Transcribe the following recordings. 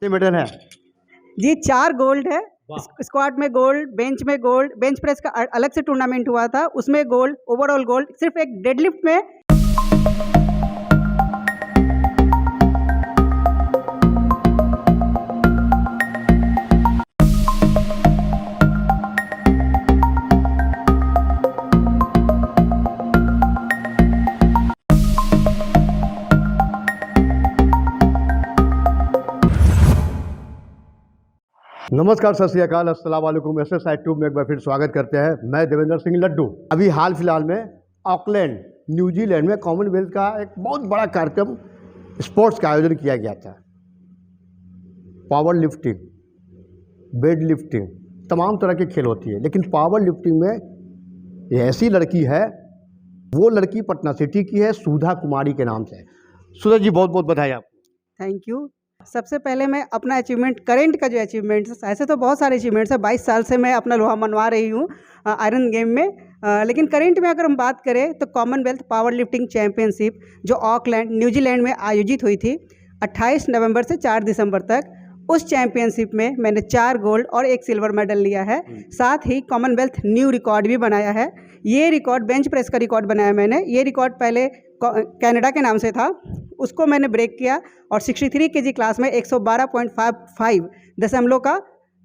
ये मेडल है जी 4 गोल्ड है। वाह। स्क्वाट में गोल्ड, बेंच में गोल्ड, बेंच प्रेस का अलग से टूर्नामेंट हुआ था, उसमें गोल्ड, ओवरऑल गोल्ड। सिर्फ एक डेडलिफ्ट में नमस्कार, सत श्री अकाल, अस्सलाम वालेकुम। SSI ट्यूब में एक बार फिर स्वागत करते हैं। मैं देवेंद्र सिंह लड्डू। अभी हाल फिलहाल में ऑकलैंड न्यूजीलैंड में कॉमनवेल्थ का एक बहुत बड़ा कार्यक्रम स्पोर्ट्स का आयोजन किया गया था। पावर लिफ्टिंग, वेट लिफ्टिंग, तमाम तरह के खेल होती है, लेकिन पावर लिफ्टिंग में ये ऐसी लड़की है, वो लड़की पटना सिटी की है, सुधा कुमारी के नाम से। सुधा जी, बहुत बहुत बधाई आपको। Thank you. सबसे पहले मैं अपना अचीवमेंट, करंट का जो अचीवमेंट है, ऐसे तो बहुत सारे अचीवमेंट्स है। 22 साल से मैं अपना लोहा मनवा रही हूँ आयरन गेम में, लेकिन करंट में अगर हम बात करें तो कॉमनवेल्थ पावर लिफ्टिंग चैम्पियनशिप जो ऑकलैंड न्यूजीलैंड में आयोजित हुई थी 28 नवंबर से 4 दिसंबर तक, उस चैम्पियनशिप में मैंने 4 गोल्ड और 1 सिल्वर मेडल लिया है। साथ ही कॉमनवेल्थ न्यू रिकॉर्ड भी बनाया है। ये रिकॉर्ड बेंच प्रेस का रिकॉर्ड बनाया मैंने। ये रिकॉर्ड पहले कनाडा के नाम से था, उसको मैंने ब्रेक किया और 63 केजी क्लास में 112.55 दशमलव का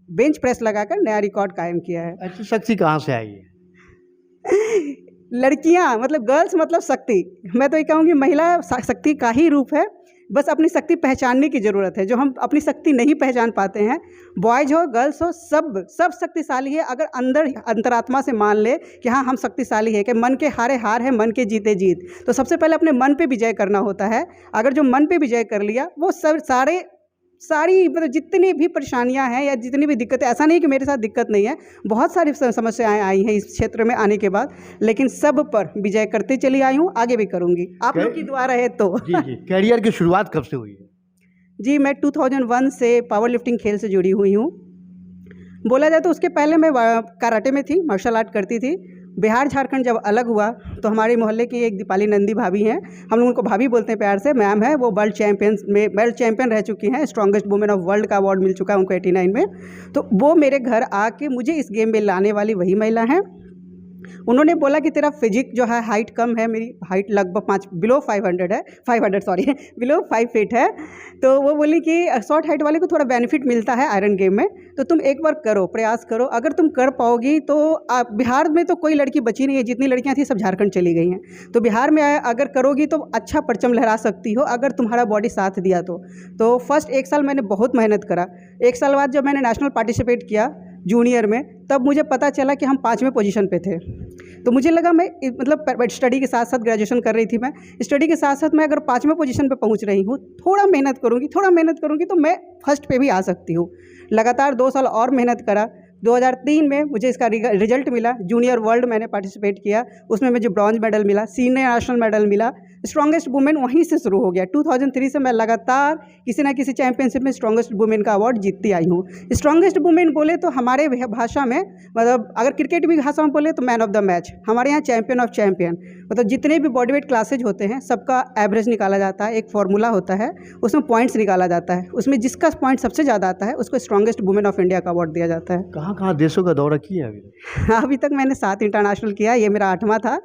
बेंच प्रेस लगाकर नया रिकॉर्ड कायम किया है। ऐसी शक्ति कहाँ से आई है? लड़कियां मतलब गर्ल्स मतलब शक्ति। मैं तो ये कहूँगी महिला शक्ति का ही रूप है। बस अपनी शक्ति पहचानने की ज़रूरत है। जो हम अपनी शक्ति नहीं पहचान पाते हैं, बॉयज़ हो गर्ल्स हो, सब शक्तिशाली है। अगर अंतरात्मा से मान ले कि हाँ हम शक्तिशाली है, कि मन के हारे हार है, मन के जीते जीत। तो सबसे पहले अपने मन पे विजय करना होता है। अगर जो मन पे विजय कर लिया, वो सब सारी मतलब जितनी भी परेशानियां हैं या जितनी भी दिक्कतें, ऐसा नहीं कि मेरे साथ दिक्कत नहीं है, बहुत सारी समस्याएं आई हैं इस क्षेत्र में आने के बाद, लेकिन सब पर विजय करते चली आई हूँ, आगे भी करूँगी, आप लोग की दुआ रहे तो। जी, कैरियर की शुरुआत कब से हुई है? जी, मैं 2001 से पावर लिफ्टिंग खेल से जुड़ी हुई हूँ। बोला जाए तो उसके पहले मैं कराटे में थी, मार्शल आर्ट करती थी। बिहार झारखंड जब अलग हुआ तो हमारे मोहल्ले की एक दीपाली नंदी भाभी हैं, हम लोग उनको भाभी बोलते हैं प्यार से, मैम है, वो वर्ल्ड चैंपियन रह चुकी हैं। स्ट्रॉन्गेस्ट वुमेन ऑफ वर्ल्ड का अवार्ड मिल चुका है उनको 89 में। तो वो मेरे घर आके मुझे इस गेम में लाने वाली वही महिला हैं। उन्होंने बोला कि तेरा फिजिक जो है, हाइट कम है, मेरी हाइट लगभग बिलो 5 फीट है। तो वो बोली कि शॉर्ट हाइट वाले को थोड़ा बेनिफिट मिलता है आयरन गेम में, तो तुम एक बार करो, प्रयास करो, अगर तुम कर पाओगी तो बिहार में तो कोई लड़की बची नहीं है, जितनी लड़कियां थी सब झारखंड चली गई हैं। तो बिहार में अगर करोगी तो अच्छा परचम लहरा सकती हो, अगर तुम्हारा बॉडी साथ दिया तो फर्स्ट 1 साल मैंने बहुत मेहनत करा। 1 साल बाद जब मैंने नेशनल पार्टिसिपेट किया जूनियर में, तब मुझे पता चला कि हम 5वें पोजीशन पे थे। तो मुझे लगा मैं मतलब स्टडी के साथ साथ ग्रेजुएशन कर रही थी, मैं स्टडी के साथ साथ मैं अगर 5वें पोजीशन पे पहुंच रही हूँ, थोड़ा मेहनत करूँगी तो मैं फर्स्ट पे भी आ सकती हूँ। लगातार 2 साल और मेहनत करा। 2003 में मुझे इसका रिजल्ट मिला। जूनियर वर्ल्ड मैंने पार्टिसिपेट किया, उसमें मुझे ब्रॉन्ज मेडल मिला, सीनियर नेशनल मेडल मिला। स्ट्रॉन्गेस्ट वुमेन वहीं से शुरू हो गया। 2003 से मैं लगातार किसी ना किसी चैंपियनशिप में स्ट्रॉन्गेस्ट वुमेन का अवार्ड जीतती आई हूँ। स्ट्रॉन्गेस्ट वुमेन बोले तो हमारे भाषा में, मतलब अगर क्रिकेट भी भाषा में बोले तो मैन ऑफ द मैच, हमारे यहाँ चैंपियन ऑफ चैंपियन। मतलब जितने भी बॉडी वेट क्लासेज होते हैं सबका एवरेज निकाला जाता है, एक फॉर्मूला होता है, उसमें पॉइंट्स निकाला जाता है, उसमें जिसका पॉइंट सबसे ज़्यादा आता है उसको स्ट्रॉन्गेस्ट वुमेन ऑफ इंडिया का अवार्ड दिया जाता है। कहाँ देशों का दौरा किया अभी? अभी तक मैंने 7 इंटरनेशनल किया, ये मेरा 8वां था।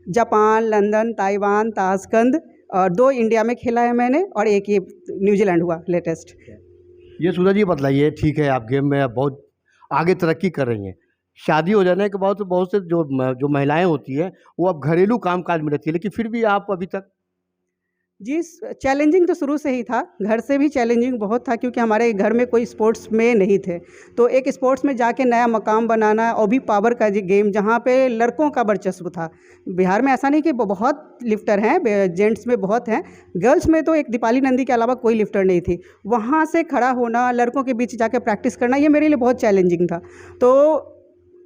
जापान, लंदन, ताइवान, ताशकंद, और 2 इंडिया में खेला है मैंने, और 1 ये न्यूजीलैंड हुआ लेटेस्ट। ये सुधा जी बताइए, ठीक है आप गेम में बहुत आगे तरक्की कर रही हैं, शादी हो जाने के बाद तो बहुत से जो महिलाएं होती हैं वो अब घरेलू कामकाज में रहती है, लेकिन फिर भी आप अभी तक? जी, चैलेंजिंग तो शुरू से ही था, घर से भी चैलेंजिंग बहुत था, क्योंकि हमारे घर में कोई स्पोर्ट्स में नहीं थे। तो एक स्पोर्ट्स में जाके नया मकाम बनाना, और भी पावर का गेम जहाँ पे लड़कों का वर्चस्व था। बिहार में ऐसा नहीं कि बहुत लिफ्टर हैं, जेंट्स में बहुत हैं, गर्ल्स में तो एक दीपाली नंदी के अलावा कोई लिफ्टर नहीं थी। वहाँ से खड़ा होना, लड़कों के बीच जाके प्रैक्टिस करना, ये मेरे लिए बहुत चैलेंजिंग था। तो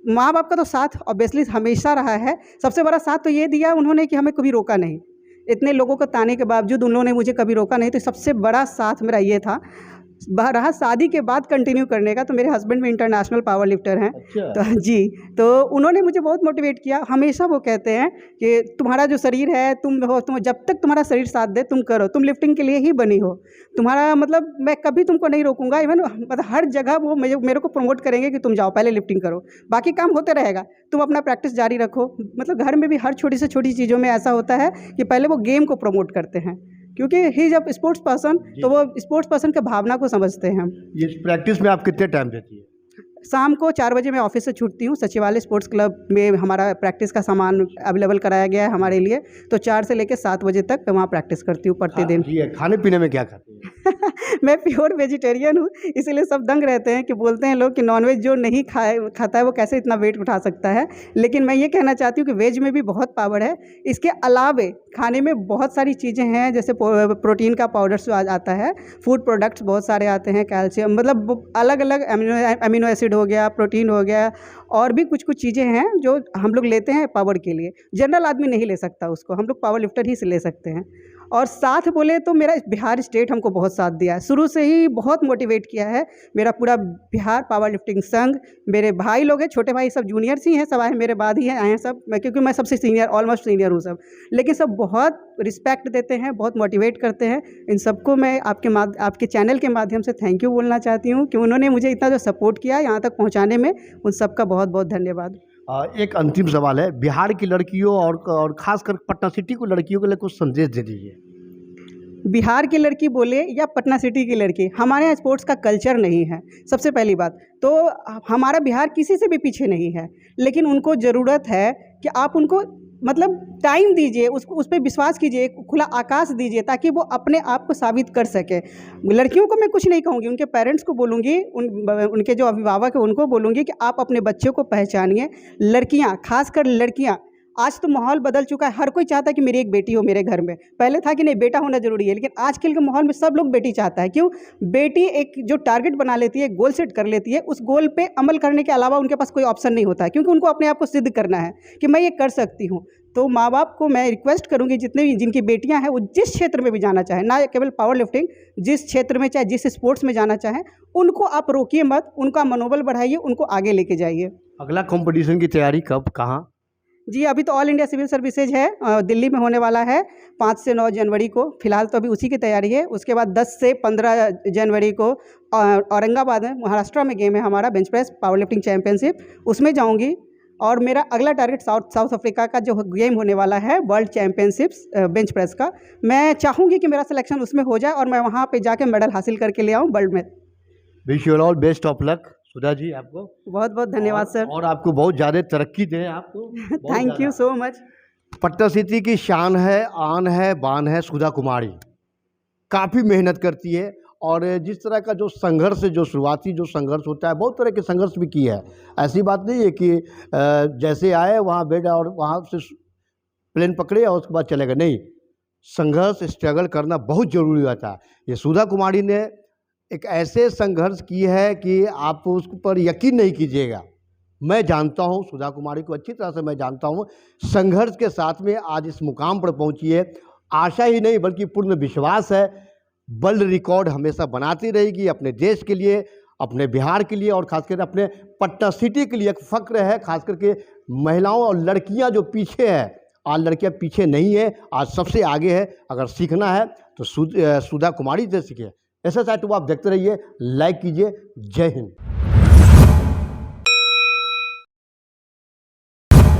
माँ बाप का तो साथ ऑब्वियसली हमेशा रहा है। सबसे बड़ा साथ तो ये दिया उन्होंने कि हमें कभी रोका नहीं। इतने लोगों को ताने के बावजूद उन्होंने मुझे कभी रोका नहीं, तो सबसे बड़ा साथ मेरा ये था। रहा शादी के बाद कंटिन्यू करने का, तो मेरे हस्बैंड भी इंटरनेशनल पावर लिफ्टर हैं। अच्छा। तो जी, तो उन्होंने मुझे बहुत मोटिवेट किया। हमेशा वो कहते हैं कि तुम्हारा जो शरीर है, तुम जब तक तुम्हारा शरीर साथ दे तुम करो, तुम लिफ्टिंग के लिए ही बनी हो। तुम्हारा मतलब मैं कभी तुमको नहीं रोकूंगा। इवन मतलब हर जगह वो मेरे को प्रमोट करेंगे कि तुम जाओ पहले लिफ्टिंग करो, बाकी काम होते रहेगा, तुम अपना प्रैक्टिस जारी रखो। मतलब घर में भी हर छोटी से छोटी चीज़ों में ऐसा होता है कि पहले वो गेम को प्रमोट करते हैं, क्योंकि ही जब स्पोर्ट्स पर्सन, तो वो स्पोर्ट्स पर्सन के भावना को समझते हैं। ये प्रैक्टिस में आप कितने टाइम देती है? शाम को 4 बजे मैं ऑफिस से छूटती हूँ। सचिवालय स्पोर्ट्स क्लब में हमारा प्रैक्टिस का सामान अवेलेबल कराया गया है हमारे लिए, तो 4 से लेकर 7 बजे तक मैं वहाँ प्रैक्टिस करती हूँ प्रतिदिन। जी, खाने पीने में क्या खाते हैं? मैं प्योर वेजिटेरियन हूँ, इसीलिए सब दंग रहते हैं कि बोलते हैं लोग कि नॉनवेज जो नहीं खाता है वो कैसे इतना वेट उठा सकता है। लेकिन मैं ये कहना चाहती हूँ कि वेज में भी बहुत पावर है। इसके अलावे खाने में बहुत सारी चीज़ें हैं, जैसे प्रोटीन का पाउडर्स आता है, फूड प्रोडक्ट्स बहुत सारे आते हैं, कैल्शियम, मतलब अलग अलग अमीनो एसिड हो गया, प्रोटीन हो गया, और भी कुछ कुछ चीज़ें हैं जो हम लोग लेते हैं पावर के लिए। जनरल आदमी नहीं ले सकता उसको, हम लोग पावर लिफ्टर ही से ले सकते हैं। और साथ बोले तो मेरा बिहार स्टेट हमको बहुत साथ दिया है, शुरू से ही बहुत मोटिवेट किया है। मेरा पूरा बिहार पावर लिफ्टिंग संघ, मेरे भाई लोग हैं, छोटे भाई सब जूनियर्स ही हैं, सब आए मेरे बाद ही आए हैं सब, क्योंकि मैं सबसे सीनियर, ऑलमोस्ट सीनियर हूँ सब, लेकिन सब बहुत रिस्पेक्ट देते हैं, बहुत मोटिवेट करते हैं। इन सबको मैं आपके चैनल के माध्यम से थैंक यू बोलना चाहती हूँ कि उन्होंने मुझे इतना जो सपोर्ट किया यहाँ तक पहुँचाने में, उन सबका बहुत बहुत धन्यवाद। एक अंतिम सवाल है, बिहार की लड़कियों और खासकर पटना सिटी को लड़कियों के लिए कुछ संदेश दे दीजिए। बिहार की लड़की बोले या पटना सिटी की लड़की, हमारे यहाँ स्पोर्ट्स का कल्चर नहीं है। सबसे पहली बात तो हमारा बिहार किसी से भी पीछे नहीं है, लेकिन उनको ज़रूरत है कि आप उनको मतलब टाइम दीजिए, उस पर विश्वास कीजिए, खुला आकाश दीजिए, ताकि वो अपने आप को साबित कर सके। लड़कियों को मैं कुछ नहीं कहूँगी, उनके पेरेंट्स को बोलूँगी, उनके जो अभिभावक हैं उनको बोलूँगी कि आप अपने बच्चों को पहचानिए। लड़कियाँ, खासकर लड़कियाँ, आज तो माहौल बदल चुका है, हर कोई चाहता है कि मेरी एक बेटी हो मेरे घर में। पहले था कि नहीं बेटा होना जरूरी है, लेकिन आजकल के माहौल में सब लोग बेटी चाहता है। क्यों? बेटी एक जो टारगेट बना लेती है, गोल सेट कर लेती है, उस गोल पे अमल करने के अलावा उनके पास कोई ऑप्शन नहीं होता है, क्योंकि उनको अपने आप को सिद्ध करना है कि मैं ये कर सकती हूँ। तो माँ बाप को मैं रिक्वेस्ट करूँगी, जितने भी जिनकी बेटियाँ हैं वो जिस क्षेत्र में भी जाना चाहें, ना केवल पावर लिफ्टिंग, जिस क्षेत्र में चाहे जिस स्पोर्ट्स में जाना चाहें, उनको आप रोकिए मत, उनका मनोबल बढ़ाइए, उनको आगे लेके जाइए। अगला कंपटीशन की तैयारी कब, कहाँ? जी, अभी तो ऑल इंडिया सिविल सर्विसेज है, दिल्ली में होने वाला है 5 से 9 जनवरी को। फिलहाल तो अभी उसी की तैयारी है। उसके बाद 10 से 15 जनवरी को औरंगाबाद में, महाराष्ट्र में गेम है हमारा, bench press power lifting championship, उसमें जाऊंगी। और मेरा अगला टारगेट साउथ अफ्रीका का जो गेम होने वाला है, वर्ल्ड चैंपियनशिप्स बेंच प्रेस का, मैं चाहूँगी कि मेरा सिलेक्शन उसमें हो जाए और मैं वहाँ पे जाके मेडल हासिल करके ले आऊँ वर्ल्ड में। Wish you all best of luck Sudha ji, आपको बहुत बहुत धन्यवाद सर, और आपको बहुत ज़्यादा तरक्की दें आपको। Thank you so much. Patna city की शान है, आन है, बान है सुधा कुमारी। काफ़ी मेहनत करती है, और जिस तरह का जो संघर्ष, जो शुरुआती जो संघर्ष होता है, बहुत तरह के संघर्ष भी किए है। ऐसी बात नहीं है कि जैसे आए वहाँ बैठे और वहाँ से प्लेन पकड़े और उसके बाद चले गए, नहीं। संघर्ष, स्ट्रगल करना बहुत ज़रूरी होता है। ये सुधा कुमारी ने एक ऐसे संघर्ष की है कि आप उस पर यकीन नहीं कीजिएगा। मैं जानता हूँ सुधा कुमारी को अच्छी तरह से, मैं जानता हूँ। संघर्ष के साथ में आज इस मुकाम पर पहुँची है। आशा ही नहीं बल्कि पूर्ण विश्वास है, वर्ल्ड रिकॉर्ड हमेशा बनाती रहेगी अपने देश के लिए, अपने बिहार के लिए, और खासकर अपने पटना सिटी के लिए एक फ़ख्र है। खास करके महिलाओं और लड़कियां जो पीछे है, आज लड़कियां पीछे नहीं है, आज सबसे आगे है। अगर सीखना है तो सुधा कुमारी से सीखे। ऐसा चाहे तो आप देखते रहिए, लाइक कीजिए। जय हिंद।